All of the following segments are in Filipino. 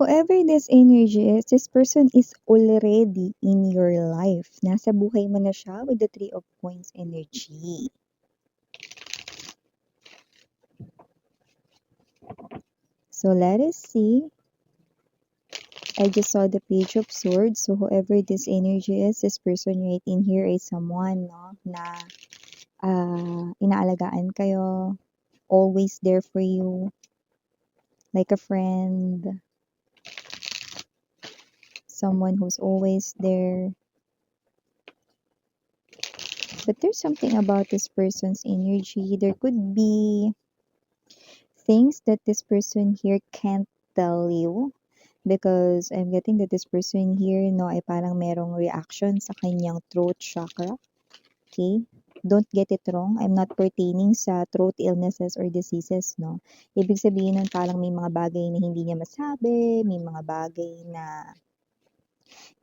Whoever this energy is, this person is already in your life. Nasa buhay mo na siya with the Three of Coins energy. So let us see. I just saw the Page of Swords. So whoever this energy is, this person right in here is someone, no, na inaalagaan kayo, always there for you, like a friend, someone who's always there. But there's something about this person's energy. There could be things that this person here can't tell you because I'm getting that this person here, no, ay parang merong reaction sa kanyang throat chakra. Okay? Don't get it wrong. I'm not pertaining sa throat illnesses or diseases, no? Ibig sabihin nun parang may mga bagay na hindi niya masabi, may mga bagay na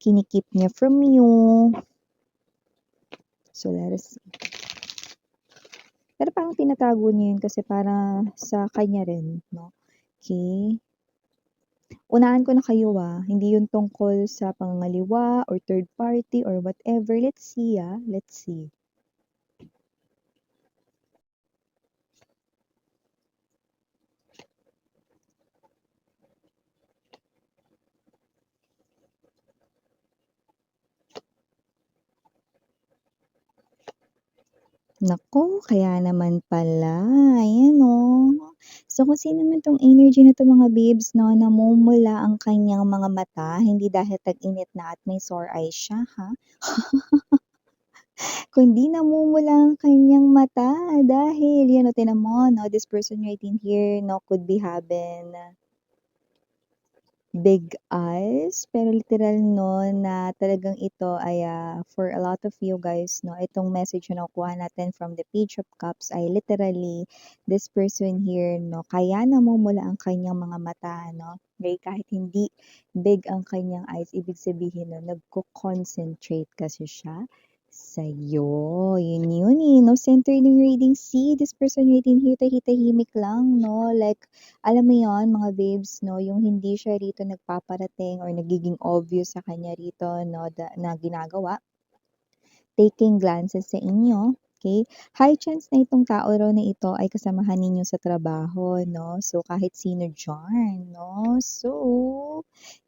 kinikip niya from you. So, let us see. Pero parang tinatago niya yun kasi para sa kanya rin, no? Okay? Unahan ko na kayo hindi yun tungkol sa pangangaliwa or third party or whatever. Let's see let's see. Naku, kaya naman pala. Ayan, oh. So, kung sino man 'tong energy na 'to mga babes 'no, namumula ang kanyang mga mata, hindi dahil tag-init na at may sore eyes siya, ha? Kundi namumula ang kanyang mata dahil 'yan, oh, tignan mo 'no, this person right in here 'no, could be having big eyes, pero literal 'no, na talagang ito ay, for a lot of you guys 'no, itong message na nakukuha natin from the Page of Cups ay literally this person here 'no, kaya namumula ang kanyang mga mata 'no, kahit hindi big ang kanyang eyes, ibig sabihin nun nagko-concentrate kasi siya sa'yo. Yun, no, center ng reading. See, this person reading here, tahimik lang 'no, like alam mo yon mga babes 'no, yung hindi siya rito nagpaparating or nagiging obvious sa kanya rito 'no, na ginagawa, taking glances sa inyo, okay. High chance na itong tao raw na ito ay kasamahan ninyo sa trabaho 'no, so kahit sino diyan 'no. So,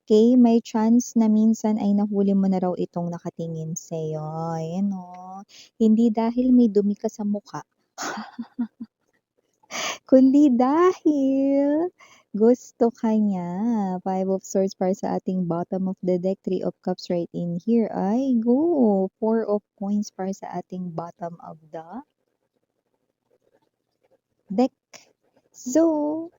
okay, may chance na minsan ay nahuli mo na raw itong nakatingin sa'yo, ayan 'no. Hindi dahil may dumi ka sa mukha kundi dahil gusto ka niya. Five of Swords para sa ating bottom of the deck, Three of Cups right in here. Ay, go! Four of Coins para sa ating bottom of the deck. So,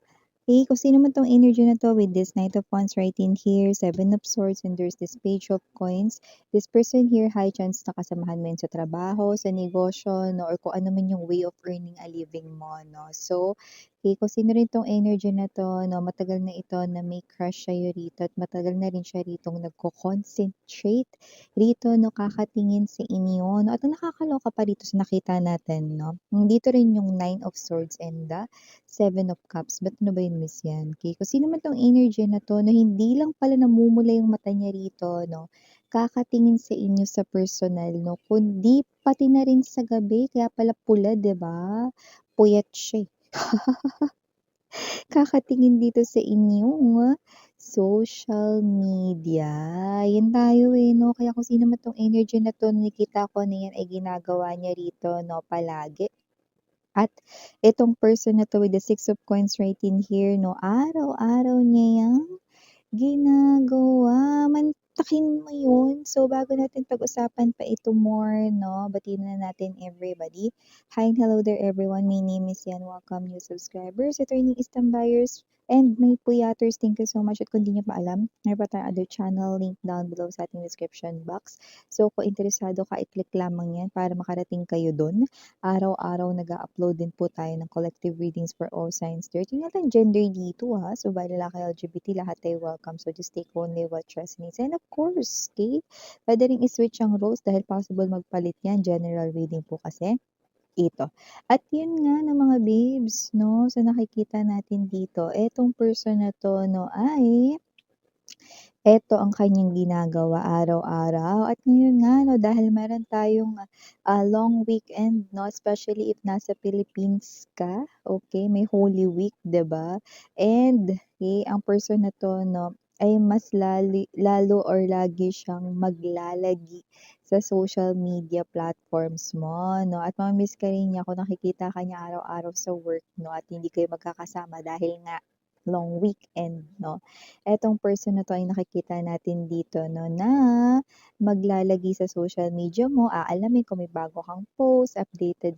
okay, kung sino man tong energy na to with this Knight of Wands right in here, Seven of Swords, and there's this Page of Coins. This person here, high chance na kasamahan mo yun sa trabaho, sa negosyo, no, or kung ano man yung way of earning a living mo, no. So, okay, kung sino rin tong energy na to, no, matagal na ito na may crush sa'yo rito at matagal na rin siya ritong nagko-concentrate rito, no, kakatingin sa inyo, no, at ang nakakaloka pa rito sa nakita natin, no, dito rin yung Nine of Swords and the Seven of Cups. Ba't ano ba yun, miss yan? Okay, kung sino man tong energy na to, na hindi lang pala namumula yung mata niya rito, no, kakatingin sa inyo sa personal, no, kundi pati na rin sa gabi, kaya pala pula, 'di ba? Puyat siya, eh. Kakatingin dito sa inyong social media. Yan tayo, eh, 'no? Kaya kung sino man 'tong energy na 'to, nakikita ko na yan ay ginagawa niya rito, 'no, palagi. At itong person na 'to with the Six of Coins right in here, 'no, araw-araw niya yang ginagawa. Mantakin mo yun. So, bago natin pag-usapan pa ito more, no, batiin na natin everybody. Hi and hello there everyone. My name is Yan. Welcome new subscribers, returning Eastern buyers, and may puyaters. Thank you so much. At kung di nyo pa alam, meron pa tayong other channel link down below sa ating description box. So, kung interesado ka, i-click lamang yan para makarating kayo dun. Araw-araw nag-a-upload din po tayo ng collective readings for all signs there. Tingnan natin gender dito So, by lalaki LGBT, lahat tayo welcome. So, just take only what resonates. And of course, okay, pwede rin i-switch ang roles dahil possible magpalit yan. General reading po kasi ito. At yun nga na mga babes, no? So, nakikita natin dito, etong person na to, no, ay Eto ang kanyang ginagawa araw-araw at ngayon nga 'no, dahil meron tayong, long weekend 'no, especially if nasa Philippines ka, okey, may Holy Week, 'di ba? And, ang person na 'to 'no, ay mas lalo or lagi siyang maglalagi sa social media platforms mo 'no, at mami-miss ka rin niya kung nakikita ka niya araw-araw sa work 'no, at hindi kayo magkakasama dahil nga long weekend 'no. Etong person na 'to ay nakikita natin dito 'no, na maglalagay sa social media mo, aalamin kung may bago kang post, updated,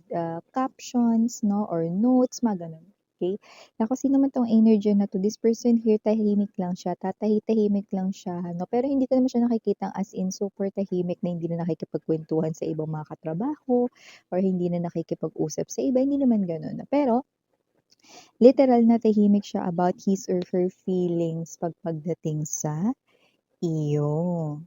captions 'no or notes, mga gano'n, okey? Na kung sino man 'tong energy na 'to, this person here tahimik lang siya, tatahi-tahimik lang siya ano, pero hindi ko naman siya nakikitang as in super tahimik na hindi na nakikipagkuwentuhan sa ibang mga katrabaho or hindi na nakikipag-usap sa iba, hindi naman gano'n. Pero literal na tahimik siya about his or her feelings pagdating sa iyo.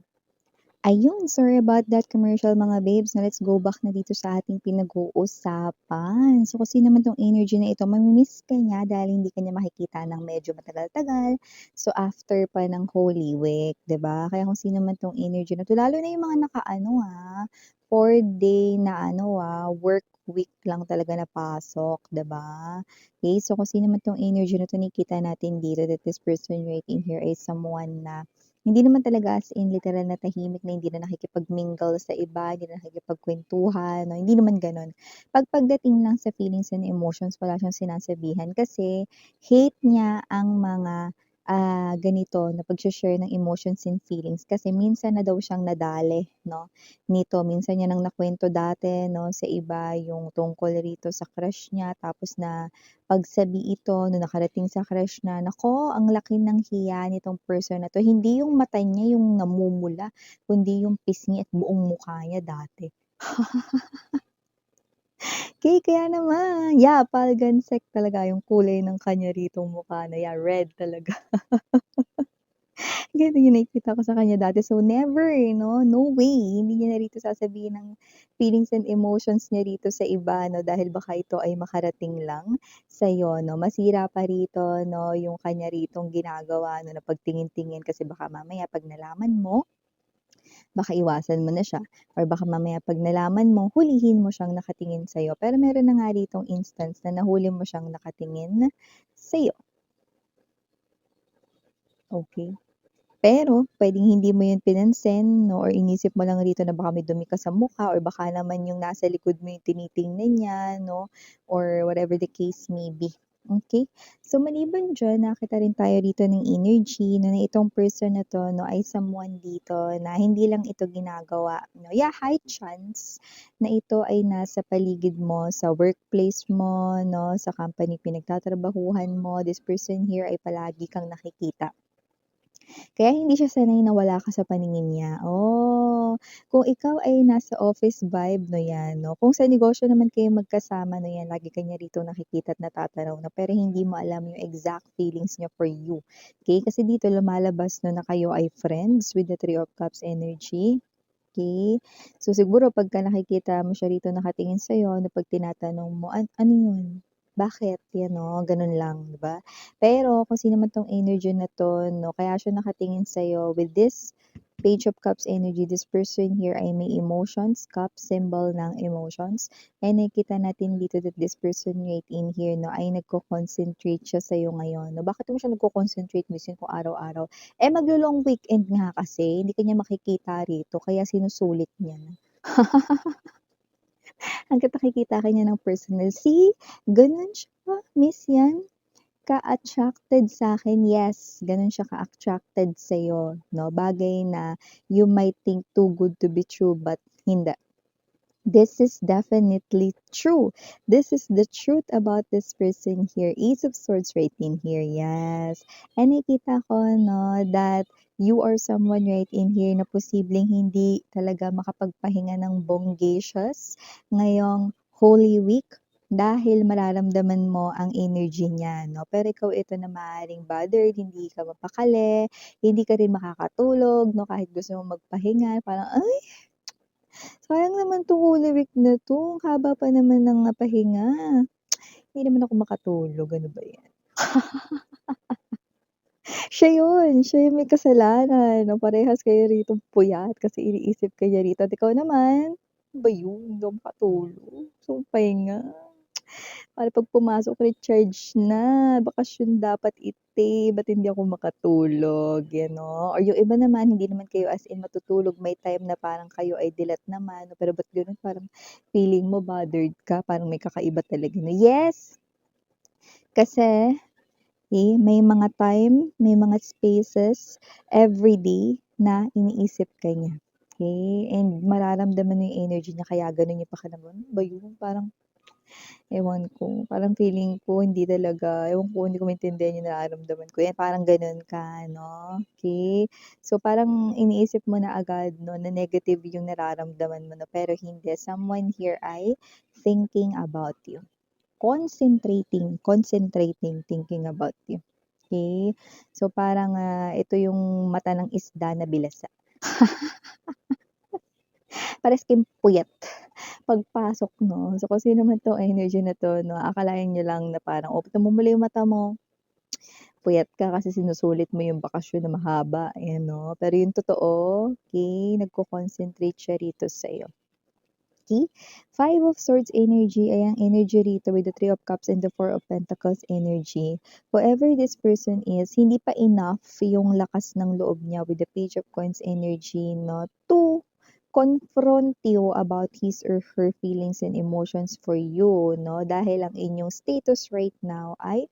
Ayun, sorry about that commercial mga babes. Now let's go back na dito sa ating pinag-uusapan. So kung sino naman 'tong energy na ito, mami-miss ka niya dahil hindi ka niya makikita ng medyo matagal-tagal. So after pa ng Holy Week, 'di ba? Kaya kung sino man 'tong energy na 'to, lalo na yung mga nakaano, 4-day na ano, work week lang talaga na pasok, 'di ba? Okay, so kung sino man 'tong energy na 'to, nakikita natin dito that this person right in here is someone na hindi naman talaga as in literal na tahimik na hindi na nakikipag-mingle sa iba, hindi na nakikipagkuwentuhan 'no, hindi naman gano'n. Pagdating lang sa feelings and emotions wala siyang sinasabihan kasi hate niya ang mga, ganito na pagse-share ng emotions and feelings kasi minsan na daw siyang nadali 'no, nito. Minsan niya ng nakuwento dati 'no, sa iba yung tungkol rito sa crush niya tapos na pagsabi ito nung nakarating sa crush na, naku ang laki ng hiya nitong person na 'to. Hindi yung mata niya yung namumula, kundi yung pisngi at buong mukha niya dati. Kaya naman, yeah, Palgansek talaga yung kulay ng kanya ritong mukha na, yeah, red talaga. Gano'n yung nakikita ko sa kanya dati. So, never 'no, no way, hindi niya na rito sasabihin ng feelings and emotions niya rito sa iba 'no, dahil baka ito ay makarating lang sa'yo 'no. Masira pa rito 'no, yung kanya ritong ginagawa 'no, na pagtingin-tingin kasi baka mamaya 'pag nalaman mo, baka iwasan mo na siya or baka mamaya 'pag nalaman mo, hulihin mo siyang nakatingin sa'yo. Pero meron na nga ritong instance na nahuli mo siyang nakatingin sa'yo, okey? Pero puwedeng hindi mo 'yun pinansin 'no or inisip mo lang rito na baka may dumi ka sa mukha or baka naman yung nasa likod mo yung tinitingnan niya 'no or whatever the case may be, okey? So maliban diyan nakita rin tayo dito ng energy 'no na itong person na 'to 'no ay someone dito na hindi lang ito ginagawa 'no, yeah, high chance na ito ay nasa paligid mo, sa workplace mo 'no, sa company pinagtatrabahuhan mo. This person here ay palagi kang nakikita. Kaya hindi siya sanay na wala ka sa paningin niya. Oh, kung ikaw ay nasa office vibe 'no 'yan 'no, kung sa negosyo naman kayo magkasama 'no 'yan, lagi ka niya rito nakikita at natatanaw na pero hindi mo alam yung exact feelings niya for you, okey? Kasi dito lumalabas 'no na kayo ay friends with the Three of Cups energy. Okey. So, siguro pagka nakikita mo siya rito nakatingin sa'yo na 'pag tinatanong mo, ano 'yun? Bakit?" 'Yan 'no, gano'n lang, 'di ba? Pero kung sino man 'tong energy na 'to 'no, kaya siya nakatingin sa'yo with this Page of Cups energy, this person here ay may emotions, cup, symbol ng emotions. And nakikita natin dito that this person right in here 'no, ay nagko-concentrate siya sa'yo ngayon 'no. Bakit mo siya nagko-concentrate minsan kung araw-araw? Eh, maglo-long weekend nga kasi, hindi ka niya makikita rito kaya sinusulit niya na. Hangga't nakikita ka niya ng personal, see, gano'n siya, miss 'yan, ka-attracted sa'kin, yes, gano'n siya ka-attracted sa'yo 'no, bagay na you might think too good to be true but hindi. This is definitely true. This is the truth about this person here. Ace of Swords right in here, yes. And nakikita ko 'no, that you are someone right in here na posibleng hindi talaga makapagpahinga ng bonggacious ngayong Holy Week dahil mararamdaman mo ang energy niya 'no. Pero ikaw ito na maaaring bothered, hindi ka mapakali, hindi ka rin makakatulog 'no, kahit gusto mong magpahinga parang, "Ay, sayang naman 'tong Holy Week na 'to, ang haba pa naman ng pahinga. Hindi naman ako makatulog, ano ba 'yan?" Siya yung may kasalanan 'no, parehas kayo ritong puyat kasi iniisip ka niya rito at ikaw naman, ano ba yun, hindi ako makatulog, gusto kong pahinga. Para 'pag pumasok recharge na, bakasyon dapat ite, ba't hindi ako makatulog, or yung iba naman hindi naman kayo as in matutulog, may time na parang kayo ay dilat naman, pero ba't gano'n parang feeling mo bothered ka, parang may kakaiba talaga na yes, kasi may mga time, may mga spaces everyday na iniisip ka niya, okey, and mararamdaman mo yung energy niya kaya gano'n yung pakiramdam, ano ba yun, parang ewan ko, parang feeling ko hindi talaga, ewan ko, hindi ko maintindihan yung nararamdaman ko, yan parang gano'n ka 'no, okey. So, parang iniisip mo na agad 'no, na negative yung nararamdaman mo 'no, pero hindi, someone here ay thinking about you, concentrating thinking about you, okey. So, parang, ito yung mata ng isda na bilasa. Parehas kayong puyat pagpasok 'no. So, kung sino man 'tong energy na 'to 'no, akalain niyo lang na parang, "Oh, tignan mo muli yung mata mo, puyat ka kasi sinusulit mo yung bakasyon na mahaba." Ayan 'no. Pero yung totoo, okey, nagko-concentrate siya rito sa'yo. Okey? Five of Swords energy ay ang energy rito with the Three of Cups and the Four of Pentacles energy. Whoever this person is, hindi pa enough yung lakas ng loob niya with the Page of Coins energy 'no, to confront you about his or her feelings and emotions for you 'no, dahil ang inyong status right now ay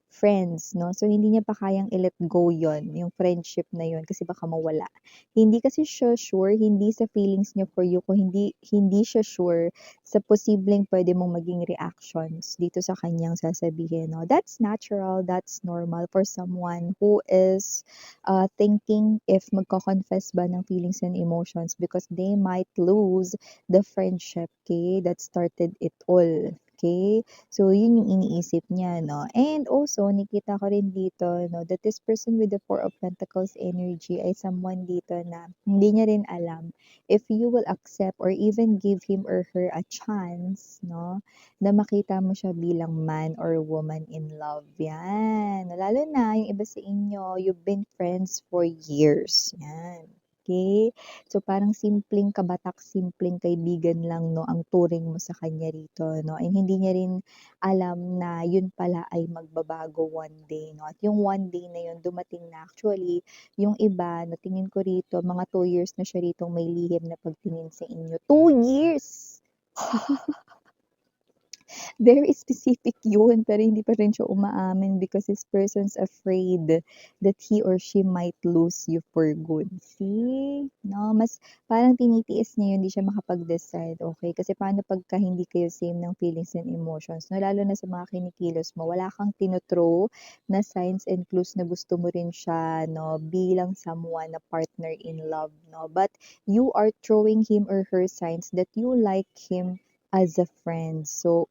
friends 'no. So, hindi niya pa kayang i-let go yon, yung friendship na yon kasi baka mawala. Hindi kasi siya sure, hindi sa feelings niya for you kung hindi hindi siya sure sa posibleng puwede mong maging reactions dito sa kaniyang sasabihin 'no. That's natural, that's normal for someone who is, thinking if magko-confess ba ng feelings and emotions because they might lose the friendship, okay, that started it all, okay. So, yun yung iniisip niya 'no, and also nakita ko rin dito 'no, that this person with the Four of Pentacles energy ay someone dito na hindi niya rin alam if you will accept or even give him or her a chance 'no, na makita mo siya bilang man or woman in love, 'yan. Lalo na yung iba sa inyo, you've been friends for years, 'yan, okey. So, parang simpleng kabatak, simpleng kaibigan lang 'no, ang turing mo sa kanya rito 'no, and hindi niya rin alam na yun pala ay magbabago one day 'no, at yung one day na yun dumating na. Actually, yung iba na tingin ko rito mga 2 years na siya ritong may lihim na pagtingin sa inyo, 2 years! Very specific yun, pero hindi pa rin siya umaamin because this person's afraid that he or she might lose you for good. See? No, mas parang tinitiis niya yun, hindi siya makapag-decide, okay? Kasi paano pagka hindi kayo same ng feelings and emotions, no? Lalo na sa mga kinikilos mo, wala kang tino-throw na signs and clues na gusto mo rin siya, no, bilang someone na partner in love, no? But you are throwing him or her signs that you like him as a friend. So,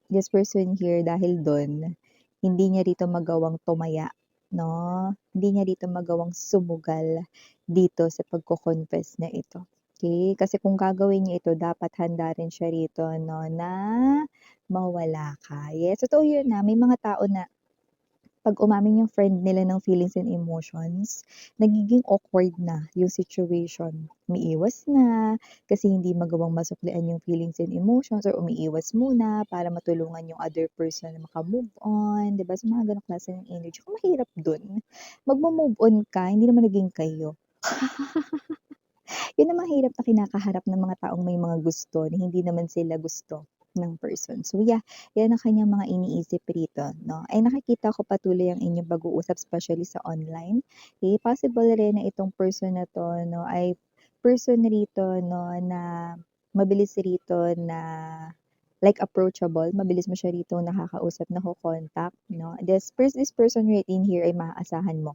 this person here dahil dun, hindi niya rito magawang tumaya 'no, hindi niya rito magawang sumugal dito sa pagko-confess na ito, okey. Kasi kung gagawin niya ito dapat handa rin siya rito 'no, na mawala ka. Yes, totoo yun, may mga tao na 'pag umamin yung friend nila ng feelings and emotions, nagiging awkward na yung situation. Umiiwas na, kasi hindi magawang masuklian yung feelings and emotions or umiiwas muna para matulungan yung other person na maka-move on, 'di ba? Sa mga gano'ng klase ng energy, kung mahirap dun, magmo-move on ka, hindi naman naging kayo. Yun ang mahirap na kinakaharap ng mga taong may mga gusto na hindi naman sila gusto ng person. So yeah, yan ang kanyang mga iniisip rito, 'no? Ay nakikita ko patuloy ang inyong pag-uusap especially sa online. Possible rin na itong person na 'to 'no, ay person rito 'no, na mabilis rito na like approachable, mabilis mo siya rito nakakausap, nako-contact 'no. This person right in here ay maaasahan mo.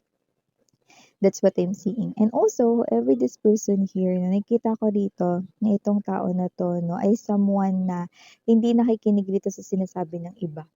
That's what I'm seeing. And also, whoever this person here na nakikita ko dito na itong tao na 'to 'no, ay someone na hindi nakikinig dito sa sinasabi ng iba,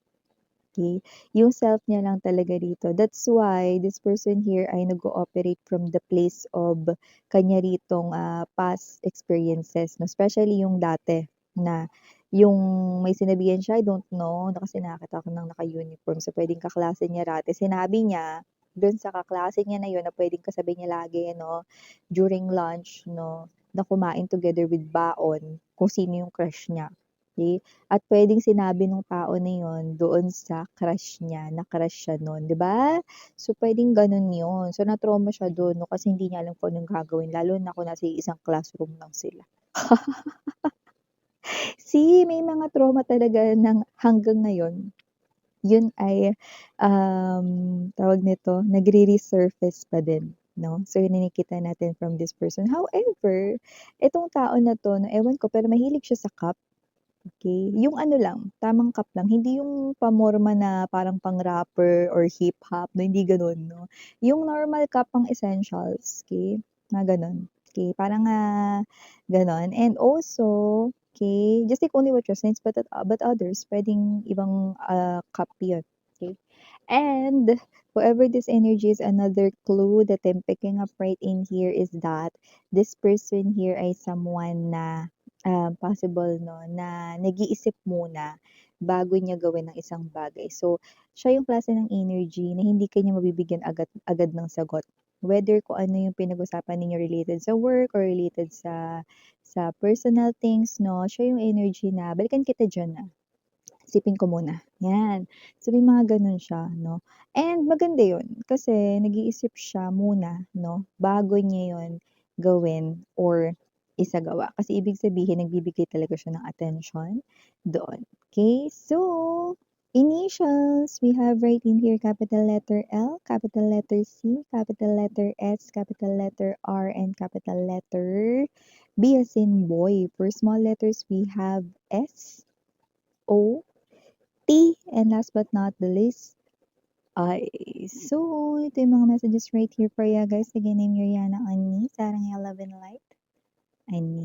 okey? Yung self niya lang talaga dito. That's why this person here ay nag-ooperate from the place of kanya ritong, past experiences 'no, especially yung dati na yung may sinabihan siya, I don't know, kasi nakakita ako ng naka-uniform, so puwedeng kaklase niya dati. Sinabi niya dun sa kaklase niya na yun na puwedeng kasabay niya lagi 'no, during lunch 'no, na kumain together with baon kung sino yung crush niya, okey? At puwedeng sinabi nung tao na yun doon sa crush niya na crush siya nun, 'di ba? So, puwedeng ganun yun. So, na-trauma siya dun 'no, kasi hindi niya alam kung anong gagawin lalo na kung nasa iisang classroom lang sila. See, may mga trauma talaga ng hanggang ngayon, yun ay, tawag nito, nagre-resurface pa din, 'no? So, yun ang nakikita natin from this person. However, itong tao na 'to 'no, ewan ko pero mahilig siya sa cup, okey? Yung ano lang, tamang cup lang, hindi yung pamorma na parang pang-rapper or hip-hop 'no, hindi gano'n 'no. Yung normal cup pang essentials, okey? Mga gano'n, okey? Parang, gano'n and also, okey, just take only what resonates but others puwedeng ibang, cup yun, okey? And whoever this energy is, another clue that I'm picking up right in here is that this person here ay someone na, possible 'no, na nag-iisip muna bago niya gawin ang isang bagay. So, siya yung klase ng energy na hindi ka niya mabibigyan agad agad ng sagot. Whether kung ano yung pinag-usapan ninyo related sa work or related sa personal things 'no, siya yung energy na, "Balikan kita diyan, isipin ko muna." 'Yan. So, may mga gano'n siya 'no, and maganda 'yun kasi nag-iisip siya muna 'no, bago niya 'yun gawin or isagawa. Kasi ibig sabihin nagbibigay talaga siya ng attention doon. Okay, so initials, we have right in here capital letter L, capital letter C, capital letter S, capital letter R, and capital letter B as in boy. For small letters, we have S, O, T, and last but not the least, I. So, ito yung mga messages right here for you guys. Again, I'm Yuriana Ani, Sarang Love and Light. And